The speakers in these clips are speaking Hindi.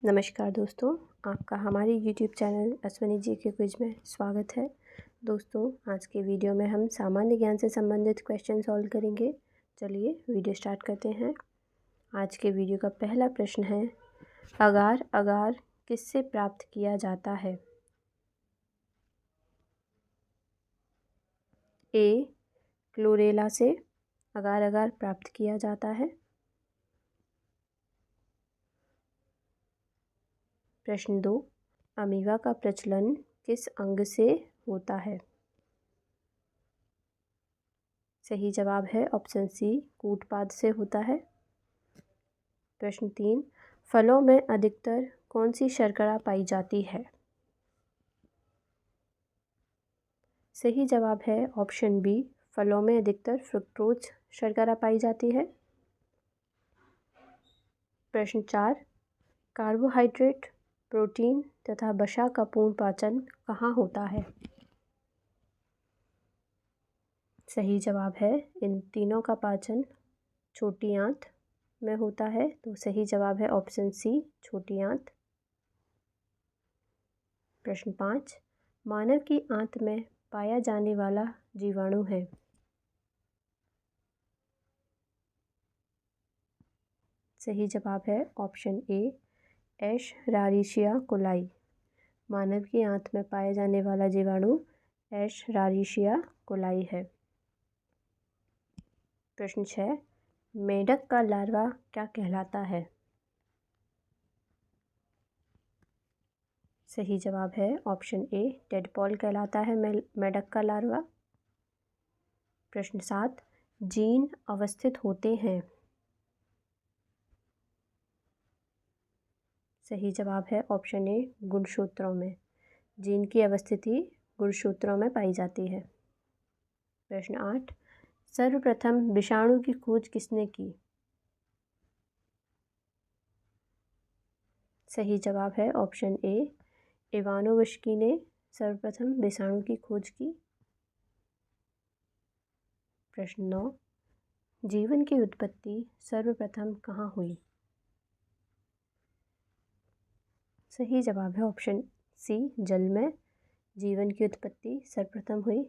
नमस्कार दोस्तों, आपका हमारे YouTube चैनल अश्विनी जी के क्विज में स्वागत है। दोस्तों, आज के वीडियो में हम सामान्य ज्ञान से संबंधित क्वेश्चन सॉल्व करेंगे। चलिए वीडियो स्टार्ट करते हैं। आज के वीडियो का पहला प्रश्न है, अगार अगार किससे प्राप्त किया जाता है? ए. क्लोरेला से अगार अगार प्राप्त किया जाता है। प्रश्न 2, अमीबा का प्रचलन किस अंग से होता है? सही जवाब है ऑप्शन सी, कूटपाद से होता है। प्रश्न 3, फलों में अधिकतर कौन सी शर्करा पाई जाती है? सही जवाब है ऑप्शन बी, फलों में अधिकतर फ्रुक्टोज शर्करा पाई जाती है। प्रश्न 4, कार्बोहाइड्रेट, प्रोटीन तथा वसा का पूर्ण पाचन कहाँ होता है? सही जवाब है इन तीनों का पाचन छोटी आंत में होता है, तो सही जवाब है ऑप्शन सी, छोटी आंत। प्रश्न 5, मानव की आंत में पाया जाने वाला जीवाणु है? सही जवाब है ऑप्शन ए, एशेरारिशिया कोलाई। मानव की आंत में पाए जाने वाला जीवाणु एशेरारिशिया कोलाई है। प्रश्न 6, मेंढक का लार्वा क्या कहलाता है? सही जवाब है ऑप्शन ए, टेडपॉल कहलाता है मेंढक का लार्वा। प्रश्न 7, जीन अवस्थित होते हैं? सही जवाब है ऑप्शन ए, गुणसूत्रों में। जीन की अवस्थिति गुणसूत्रों में पाई जाती है। प्रश्न 8, सर्वप्रथम विषाणु की खोज किसने की? सही जवाब है ऑप्शन ए, इवानोव्स्की ने सर्वप्रथम विषाणु की खोज की। प्रश्न 9, जीवन की उत्पत्ति सर्वप्रथम कहाँ हुई? सही जवाब है ऑप्शन सी, जल में जीवन की उत्पत्ति सर्वप्रथम हुई।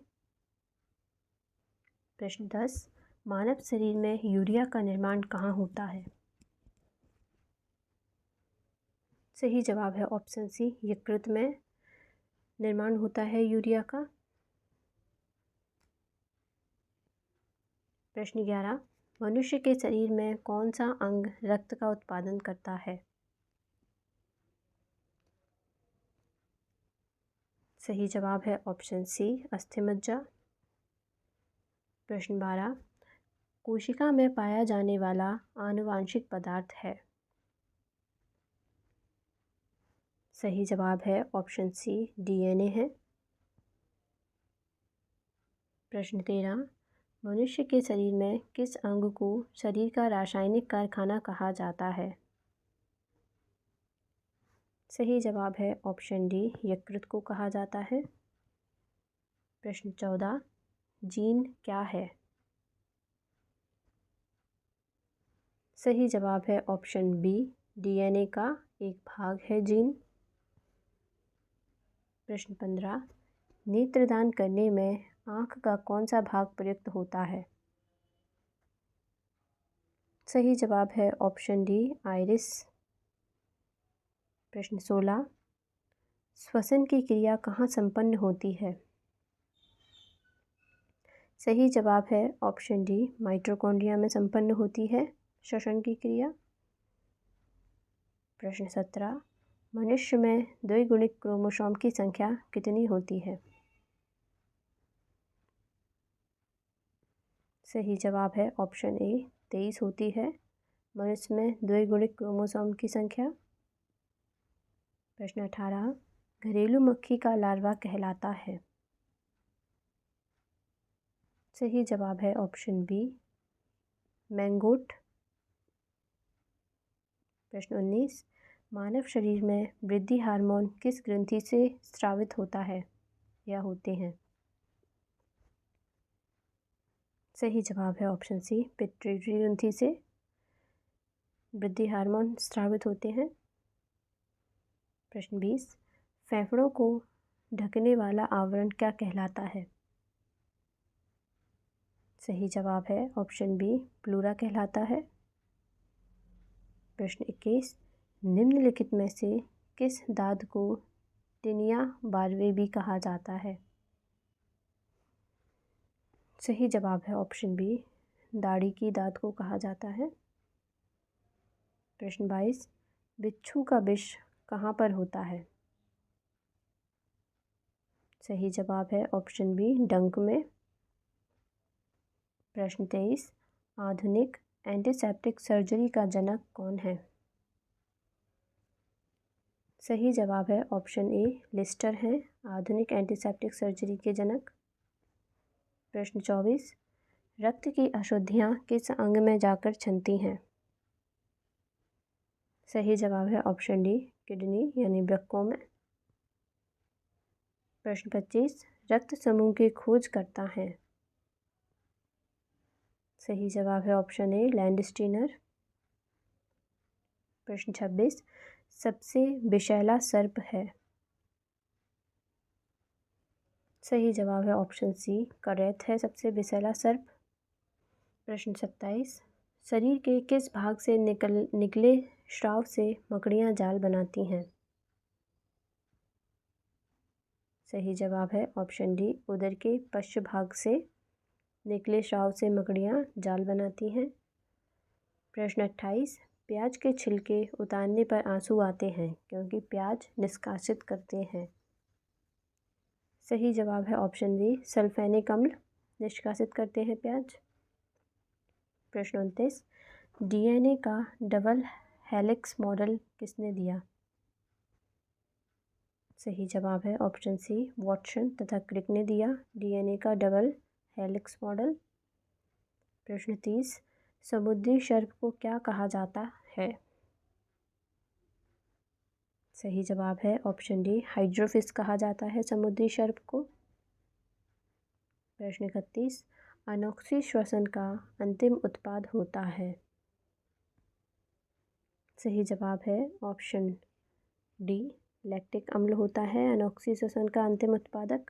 प्रश्न 10, मानव शरीर में यूरिया का निर्माण कहाँ होता है? सही जवाब है ऑप्शन सी, यकृत में निर्माण होता है यूरिया का। प्रश्न 11, मनुष्य के शरीर में कौन सा अंग रक्त का उत्पादन करता है? सही जवाब है ऑप्शन सी, अस्थिमज्जा। प्रश्न 12, कोशिका में पाया जाने वाला आनुवांशिक पदार्थ है? सही जवाब है ऑप्शन सी, डीएनए है। प्रश्न 13, मनुष्य के शरीर में किस अंग को शरीर का रासायनिक कारखाना कहा जाता है? सही जवाब है ऑप्शन डी, यकृत को कहा जाता है। प्रश्न 14, जीन क्या है? सही जवाब है ऑप्शन बी, डीएनए का एक भाग है जीन। प्रश्न 15, नेत्रदान करने में आँख का कौन सा भाग प्रयुक्त होता है? सही जवाब है ऑप्शन डी, आइरिस। प्रश्न 16, श्वसन की क्रिया कहाँ संपन्न होती है? सही जवाब है ऑप्शन डी, माइटोकॉन्ड्रिया में संपन्न होती है श्वसन की क्रिया। प्रश्न 17, मनुष्य में द्विगुणित क्रोमोसोम की संख्या कितनी होती है? सही जवाब है ऑप्शन ए, 23 होती है मनुष्य में द्विगुणित क्रोमोसोम की संख्या। प्रश्न 18, घरेलू मक्खी का लार्वा कहलाता है? सही जवाब है ऑप्शन बी, मैंगोट। प्रश्न 19, मानव शरीर में वृद्धि हार्मोन किस ग्रंथि से स्रावित होता है या होते हैं? सही जवाब है ऑप्शन सी, पिट्यूटरी ग्रंथि से वृद्धि हार्मोन स्रावित होते हैं। प्रश्न 20, फेफड़ों को ढकने वाला आवरण क्या कहलाता है? सही जवाब है ऑप्शन बी, प्लूरा कहलाता है। प्रश्न 21, निम्नलिखित में से किस दाद को टिनिया बार्वे भी कहा जाता है? सही जवाब है ऑप्शन बी, दाढ़ी की दाद को कहा जाता है। प्रश्न 22, बिच्छू का विष कहाँ पर होता है? सही जवाब है ऑप्शन बी, डंक में। प्रश्न 23, आधुनिक एंटीसेप्टिक सर्जरी का जनक कौन है? सही जवाब है ऑप्शन ए, लिस्टर हैं आधुनिक एंटीसेप्टिक सर्जरी के जनक। प्रश्न 24, रक्त की अशुद्धियाँ किस अंग में जाकर छनती हैं? सही जवाब है ऑप्शन डी, किडनी यानी वृक्कों में। प्रश्न 25, रक्त समूह की खोज करता है? सही जवाब है ऑप्शन ए, लैंडस्टीनर। प्रश्न 26, सबसे विषैला सर्प है? सही जवाब है ऑप्शन सी, करैत है सबसे विषैला सर्प। प्रश्न 27, शरीर के किस भाग से निकले स्राव से मकड़ियाँ जाल बनाती हैं? सही जवाब है ऑप्शन डी, उदर के पश्च भाग से निकले स्राव से मकड़ियाँ जाल बनाती हैं। प्रश्न 28, प्याज के छिलके उतारने पर आंसू आते हैं क्योंकि प्याज निष्कासित करते हैं? सही जवाब है ऑप्शन बी, सल्फेनिक अम्ल निष्कासित करते हैं प्याज। प्रश्न 29, डीएनए का डबल हेलिक्स मॉडल किसने दिया? सही जवाब है ऑप्शन सी, वॉटसन तथा क्रिक ने दिया डीएनए का डबल हेलिक्स मॉडल। प्रश्न 30, समुद्री सर्प को क्या कहा जाता है? सही जवाब है ऑप्शन डी, हाइड्रोफिश कहा जाता है समुद्री सर्प को। प्रश्न 31, अनोक्सी श्वसन का अंतिम उत्पाद होता है? सही जवाब है ऑप्शन डी, लैक्टिक अम्ल होता है अनोक्सी श्वसन का अंतिम उत्पाद।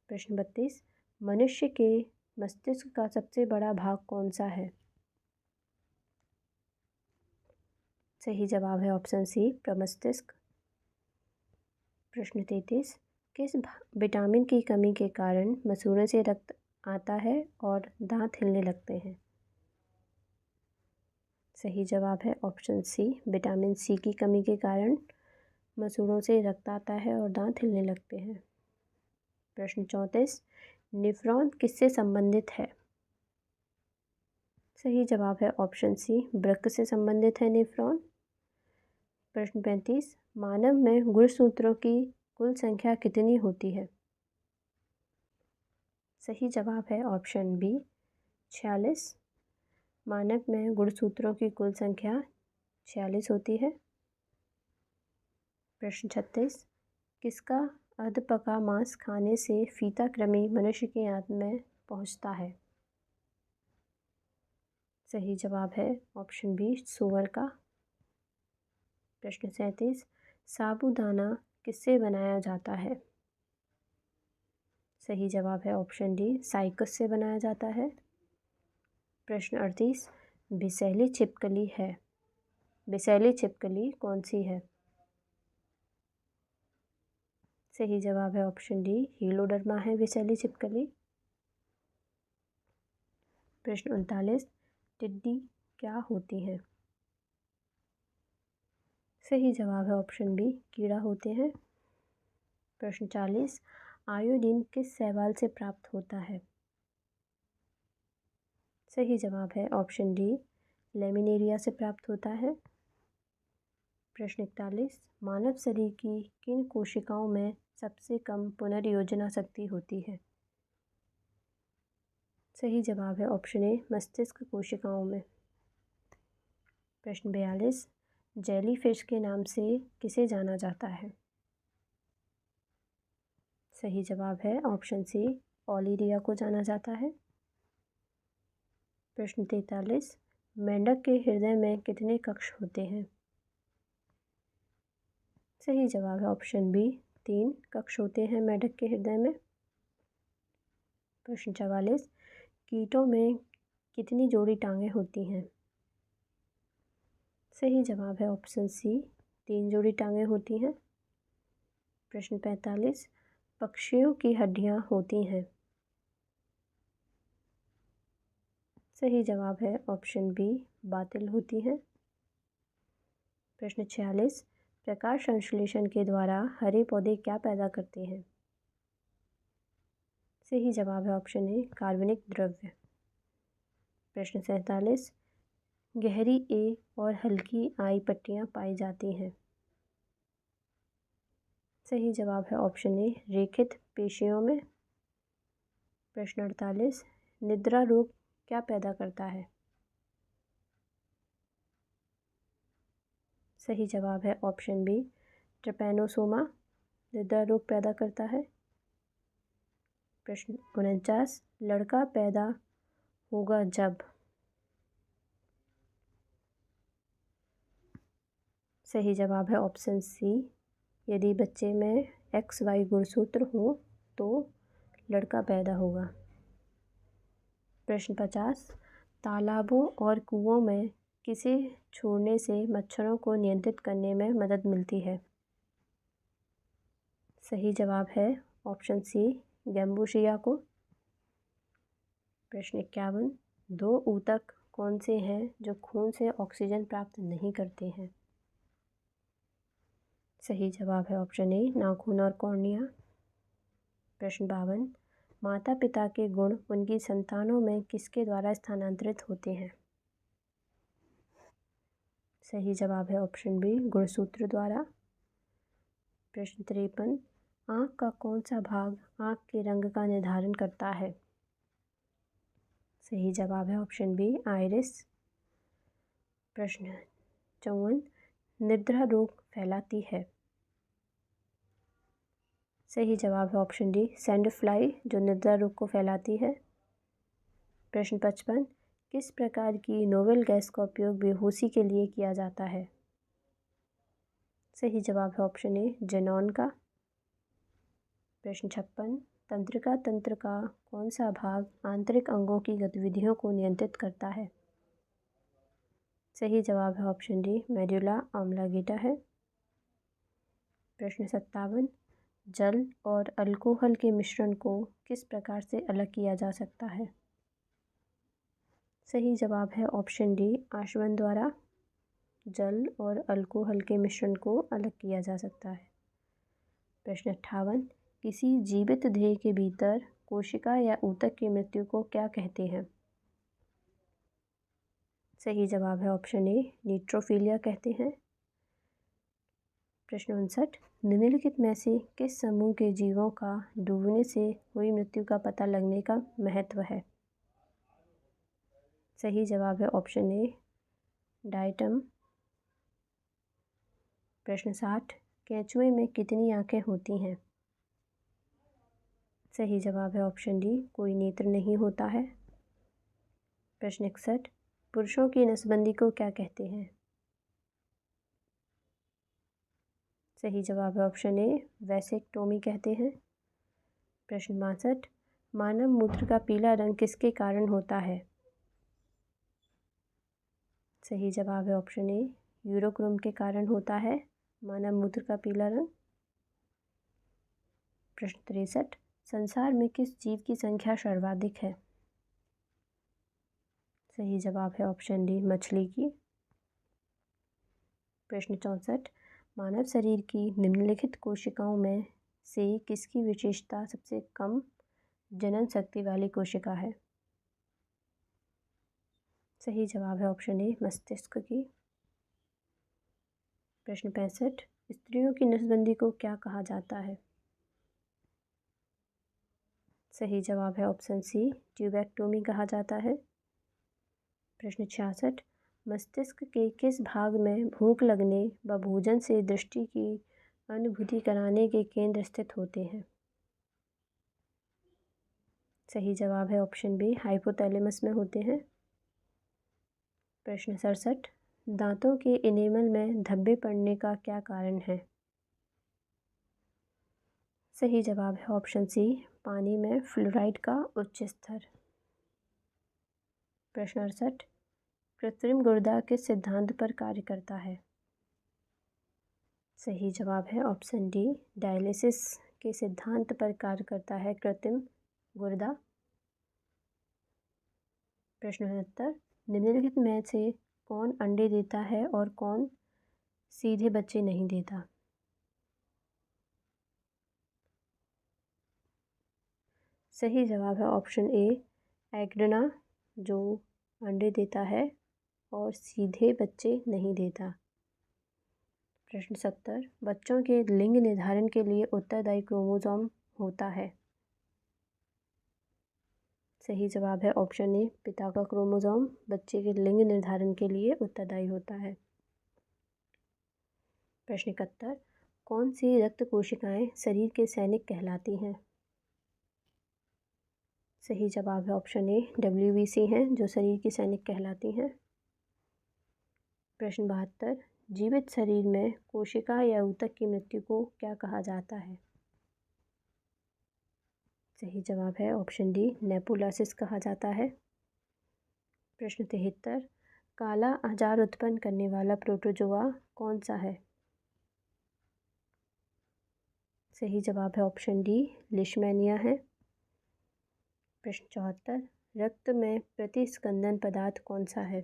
प्रश्न 32, मनुष्य के मस्तिष्क का सबसे बड़ा भाग कौन सा है? सही जवाब है ऑप्शन सी, प्रमस्तिष्क। प्रश्न 33, किस विटामिन की कमी के कारण मसूड़ों से रक्त आता है और दांत हिलने लगते हैं? सही जवाब है ऑप्शन सी, विटामिन सी की कमी के कारण मसूड़ों से रक्त आता है और दांत हिलने लगते हैं। प्रश्न 34, नेफ्रॉन किससे संबंधित है? सही जवाब है ऑप्शन सी, वृक्क से संबंधित है नेफ्रॉन। प्रश्न 35, मानव में गुणसूत्रों की कुल संख्या कितनी होती है? सही जवाब है ऑप्शन बी, 46। मानव में गुणसूत्रों की कुल संख्या 46 होती है। प्रश्न 36, किसका अधपका मांस खाने से फीता कृमि मनुष्य के आंत में पहुंचता है? सही जवाब है ऑप्शन बी, सूअर का। प्रश्न 37, साबूदाना किससे बनाया जाता है? सही जवाब है ऑप्शन डी, साइकस से बनाया जाता है। प्रश्न 38, विषैली छिपकली है, विषैली छिपकली कौन सी है? सही जवाब है ऑप्शन डी, हीलोडर्मा है विषैली छिपकली। प्रश्न 39, टिड्डी क्या होती है? सही जवाब है ऑप्शन बी, कीड़ा होते हैं। प्रश्न 40, आयोडीन किस शैवाल से प्राप्त होता है? सही जवाब है ऑप्शन डी, लेमिनेरिया से प्राप्त होता है। प्रश्न 41, मानव शरीर की किन कोशिकाओं में सबसे कम पुनर्योजना शक्ति होती है? सही जवाब है ऑप्शन ए, मस्तिष्क कोशिकाओं में। प्रश्न 42, जेलीफिश के नाम से किसे जाना जाता है? सही जवाब है ऑप्शन सी, ओलिरिया को जाना जाता है। प्रश्न 43, मेंढक के हृदय में कितने कक्ष होते हैं? सही जवाब है ऑप्शन बी, 3 कक्ष होते हैं मेढक के हृदय में। प्रश्न 44, कीटों में कितनी जोड़ी टांगें होती हैं? सही जवाब है ऑप्शन सी, 3 जोड़ी टांगें होती हैं। प्रश्न 45, पक्षियों की हड्डियां होती हैं? सही जवाब है ऑप्शन बी, बातिल होती हैं। प्रश्न 46, प्रकाश संश्लेषण के द्वारा हरे पौधे क्या पैदा करते हैं? सही जवाब है ऑप्शन ए, कार्बनिक द्रव्य। प्रश्न 47, गहरी ए और हल्की आई पट्टियाँ पाई जाती हैं? सही जवाब है ऑप्शन ए, रेखित पेशियों में। प्रश्न 48, निद्रा रोग क्या पैदा करता है? सही जवाब है ऑप्शन बी, ट्रिपैनोसोमा निद्रा रोग पैदा करता है। प्रश्न 49, लड़का पैदा होगा जब? सही जवाब है ऑप्शन सी, यदि बच्चे में XY गुणसूत्र हो तो लड़का पैदा होगा। प्रश्न 50, तालाबों और कुओं में किसे छोड़ने से मच्छरों को नियंत्रित करने में मदद मिलती है? सही जवाब है ऑप्शन सी, गैम्बुशिया को। प्रश्न 51, 2 ऊतक कौन से हैं जो खून से ऑक्सीजन प्राप्त नहीं करते हैं? सही जवाब है ऑप्शन ए, नाखून और कॉर्निया। प्रश्न 52, माता पिता के गुण उनकी संतानों में किसके द्वारा स्थानांतरित होते हैं? सही जवाब है ऑप्शन बी, गुणसूत्र द्वारा। प्रश्न 53, आँख का कौन सा भाग आँख के रंग का निर्धारण करता है? सही जवाब है ऑप्शन बी, आइरिस। प्रश्न 54, निद्रा रोग फैलाती है? सही जवाब है ऑप्शन डी, सैंड फ्लाई जो निद्रा रोग को फैलाती है। प्रश्न 55, किस प्रकार की नोवेल गैस का उपयोग बेहोशी के लिए किया जाता है? सही जवाब है ऑप्शन ए, जेनॉन का। प्रश्न 56, तंत्रिका तंत्र का कौन सा भाग आंतरिक अंगों की गतिविधियों को नियंत्रित करता है? सही जवाब है ऑप्शन डी, मेडुला ऑब्लांगेटा है। प्रश्न 57, जल और अल्कोहल के मिश्रण को किस प्रकार से अलग किया जा सकता है? सही जवाब है ऑप्शन डी, आशवन द्वारा। जल और अल्कोहल के मिश्रण को अलग किया जा सकता है। प्रश्न 58, किसी जीवित देह के भीतर कोशिका या ऊतक की मृत्यु को क्या कहते हैं? सही जवाब है ऑप्शन ए, न्यूट्रोफिलिया कहते हैं। प्रश्न 59, निम्नलिखित में से किस समूह के जीवों का डूबने से हुई मृत्यु का पता लगने का महत्व है? सही जवाब है ऑप्शन ए, डायटम। प्रश्न 60, केंचुए में कितनी आंखें होती हैं? सही जवाब है ऑप्शन डी, कोई नेत्र नहीं होता है। प्रश्न 61, पुरुषों की नसबंदी को क्या कहते हैं? सही जवाब है ऑप्शन ए, वैसेक्टोमी कहते हैं। प्रश्न 62, मानव मूत्र का पीला रंग किसके कारण होता है? सही जवाब है ऑप्शन ए, यूरोक्रोम के कारण होता है मानव मूत्र का पीला रंग। प्रश्न 63, संसार में किस जीव की संख्या सर्वाधिक है? सही जवाब है ऑप्शन डी, मछली की। प्रश्न 64, मानव शरीर की निम्नलिखित कोशिकाओं में से किसकी विशेषता सबसे कम जनन शक्ति वाली कोशिका है? सही जवाब है ऑप्शन ए, मस्तिष्क की। प्रश्न 65, स्त्रियों की नसबंदी को क्या कहा जाता है? सही जवाब है ऑप्शन सी, ट्यूबेक्टोमी कहा जाता है। प्रश्न 66, मस्तिष्क के किस भाग में भूख लगने व भोजन से दृष्टि की अनुभूति कराने के केंद्र स्थित होते हैं? सही जवाब है ऑप्शन बी, हाइपोथैलेमस में होते हैं। प्रश्न 67, दांतों के इनेमल में धब्बे पड़ने का क्या कारण है? सही जवाब है ऑप्शन सी, पानी में फ्लोराइड का उच्च स्तर। प्रश्न 68, कृत्रिम गुर्दा किस सिद्धांत पर कार्य करता है? सही जवाब है ऑप्शन डी, डायलिसिस के सिद्धांत पर कार्य करता है कृत्रिम गुर्दा। प्रश्न 69, निम्नलिखित में से कौन अंडे देता है और कौन सीधे बच्चे नहीं देता? सही जवाब है ऑप्शन ए, एग्डना, जो अंडे देता है और सीधे बच्चे नहीं देता। प्रश्न 70, बच्चों के लिंग निर्धारण के लिए उत्तरदायी क्रोमोसोम होता है? सही जवाब है ऑप्शन ए, पिता का क्रोमोसोम बच्चे के लिंग निर्धारण के लिए उत्तरदायी होता है। प्रश्न 71, कौन सी रक्त कोशिकाएं शरीर के सैनिक कहलाती हैं? सही जवाब है ऑप्शन ए, WBC हैं जो शरीर की सैनिक कहलाती हैं। प्रश्न 72, जीवित शरीर में कोशिका या ऊतक की मृत्यु को क्या कहा जाता है? सही जवाब है ऑप्शन डी, नेपुलासिस कहा जाता है। प्रश्न 73, काला आजार उत्पन्न करने वाला प्रोटोजोआ कौन सा है? सही जवाब है ऑप्शन डी, लिशमैनिया है। प्रश्न 74, रक्त में प्रतिस्कंदन पदार्थ कौन सा है?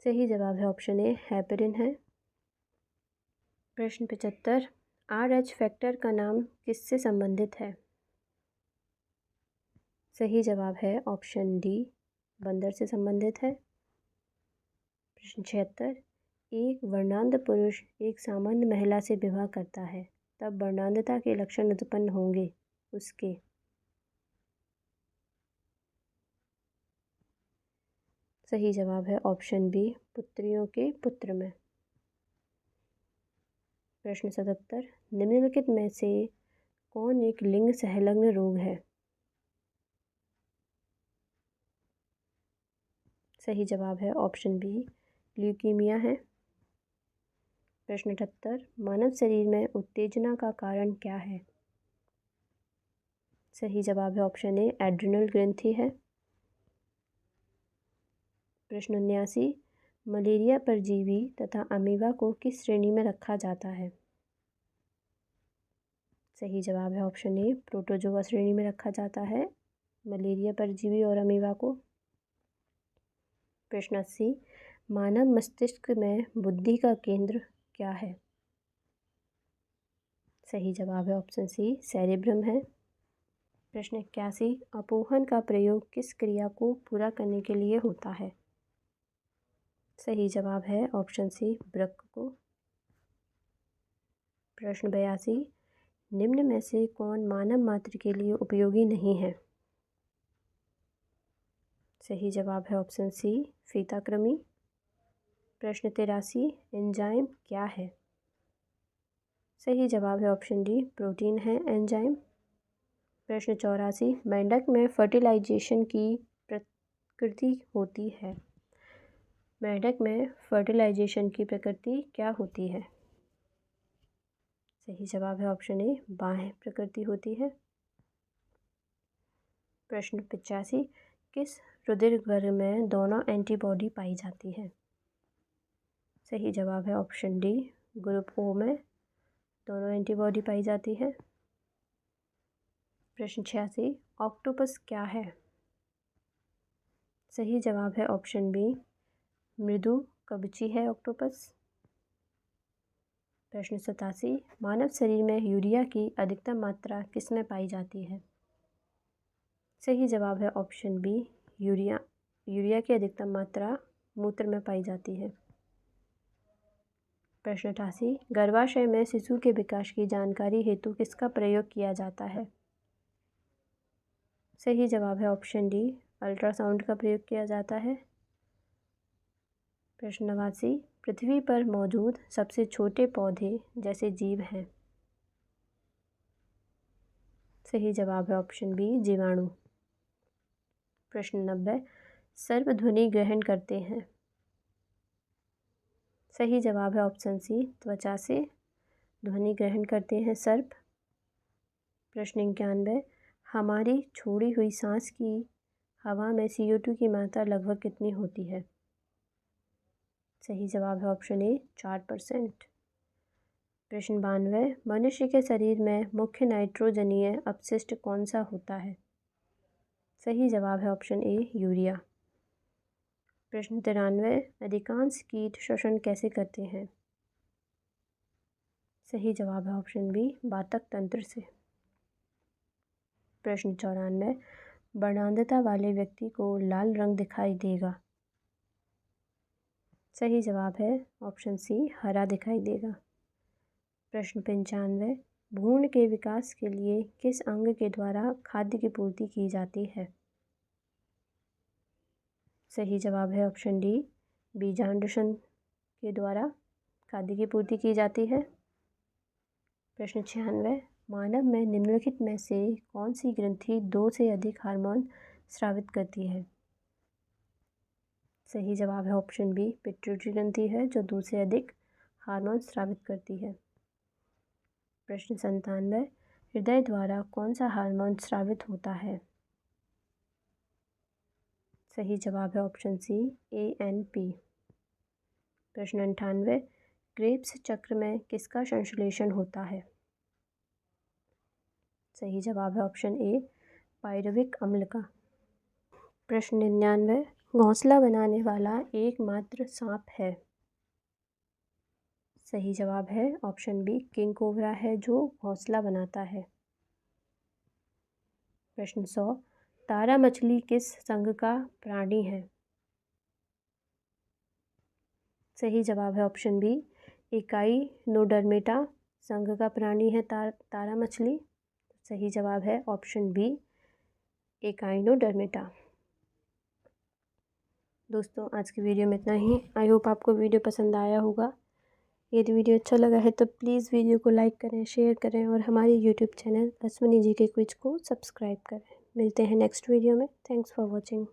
सही जवाब है ऑप्शन ए, हेपेरिन है। प्रश्न 75, RH फैक्टर का नाम किससे संबंधित है? सही जवाब है ऑप्शन डी, बंदर से संबंधित है। प्रश्न 76, एक वर्णांध पुरुष एक सामान्य महिला से विवाह करता है, तब वर्णांधता के लक्षण उत्पन्न होंगे उसके? सही जवाब है ऑप्शन बी, पुत्रियों के पुत्र में। प्रश्न 77, निम्नलिखित में से कौन एक लिंग संलग्न रोग है? सही जवाब है ऑप्शन बी, ल्यूकीमिया है। प्रश्न 78, मानव शरीर में उत्तेजना का कारण क्या है? सही जवाब है ऑप्शन ए, एड्रिनल ग्रंथि है। प्रश्न 79, मलेरिया परजीवी तथा अमीबा को किस श्रेणी में रखा जाता है? सही जवाब है ऑप्शन ए, प्रोटोजोआ श्रेणी में रखा जाता है मलेरिया परजीवी और अमीबा को। प्रश्न 80, मानव मस्तिष्क में बुद्धि का केंद्र क्या है? सही जवाब है ऑप्शन सी, सेरेब्रम है। प्रश्न 81, अपोहन का प्रयोग किस क्रिया को पूरा करने के लिए होता है? सही जवाब है ऑप्शन सी, वृक्क को। प्रश्न 82, निम्न में से कौन मानव मात्र के लिए उपयोगी नहीं है? सही जवाब है ऑप्शन सी, फीताकृमि। प्रश्न 83, एंजाइम क्या है? सही जवाब है ऑप्शन डी, प्रोटीन है एंजाइम। प्रश्न 84, मेंढक में फर्टिलाइजेशन की प्रकृति होती है? मेंढक में फर्टिलाइजेशन की प्रकृति क्या होती है? सही जवाब है ऑप्शन ए, बाह्य प्रकृति होती है। प्रश्न 85, किस रुधिर वर्ग में दोनों एंटीबॉडी पाई जाती है? सही जवाब है ऑप्शन डी, ग्रुप ओ में दोनों एंटीबॉडी पाई जाती है। प्रश्न 86, ऑक्टोपस क्या है? सही जवाब है ऑप्शन बी, मृदु कवची है ऑक्टोपस। प्रश्न 87, मानव शरीर में यूरिया की अधिकतम मात्रा किसमें पाई जाती है? सही जवाब है ऑप्शन बी, यूरिया की अधिकतम मात्रा मूत्र में पाई जाती है। प्रश्न 88, गर्भाशय में शिशु के विकास की जानकारी हेतु किसका प्रयोग किया जाता है? सही जवाब है ऑप्शन डी, अल्ट्रासाउंड का प्रयोग किया जाता है। प्रश्न 89, पृथ्वी पर मौजूद सबसे छोटे पौधे जैसे जीव हैं? सही जवाब है ऑप्शन बी, जीवाणु। प्रश्न 90, सर्वध्वनि ग्रहण करते हैं? सही जवाब है ऑप्शन सी, त्वचा से ध्वनि ग्रहण करते हैं सर्प। प्रश्न 91, हमारी छोड़ी हुई सांस की हवा में CO2 की मात्रा लगभग कितनी होती है? सही जवाब है ऑप्शन ए 4%। प्रश्न 92, मनुष्य के शरीर में मुख्य नाइट्रोजनीय अपशिष्ट कौन सा होता है? सही जवाब है ऑप्शन ए यूरिया। प्रश्न 93, अधिकांश कीट श्वसन कैसे करते हैं? सही जवाब है ऑप्शन बी बातक तंत्र से। प्रश्न 94, वर्णांधता वाले व्यक्ति को लाल रंग दिखाई देगा? सही जवाब है ऑप्शन सी हरा दिखाई देगा। प्रश्न 95, भ्रूण के विकास के लिए किस अंग के द्वारा खाद्य की पूर्ति की जाती है? सही जवाब है ऑप्शन डी बीजांडोशन के द्वारा खाद्य की पूर्ति की जाती है। प्रश्न 96, मानव में निम्नलिखित में से कौन सी ग्रंथि 2 से अधिक हार्मोन स्रावित करती है? सही जवाब है ऑप्शन बी पिट्यूटरी ग्रंथि है जो 2 से अधिक हार्मोन स्रावित करती है। प्रश्न 97, हृदय द्वारा कौन सा हार्मोन स्रावित होता है? सही जवाब है ऑप्शन सी ANP। प्रश्न 98, क्रेब्स चक्र में किसका संश्लेषण होता है? सही जवाब है ऑप्शन ए पायरुविक अम्ल का। प्रश्न 99, घोंसला बनाने वाला एकमात्र सांप है? सही जवाब है ऑप्शन बी किंग कोबरा है जो घोंसला बनाता है। प्रश्न 100, तारा मछली किस संघ का प्राणी है? सही जवाब है ऑप्शन बी एकाइनोडर्मेटा संघ का प्राणी है तारा मछली। सही जवाब है ऑप्शन बी एकाइनोडर्मेटा। दोस्तों आज की वीडियो में इतना ही। आई होप आपको वीडियो पसंद आया होगा। यदि वीडियो अच्छा लगा है तो प्लीज़ वीडियो को लाइक करें, शेयर करें और हमारे यूट्यूब चैनल अश्विनी जी के क्विज को सब्सक्राइब करें। मिलते हैं नेक्स्ट वीडियो में। Thanks for watching.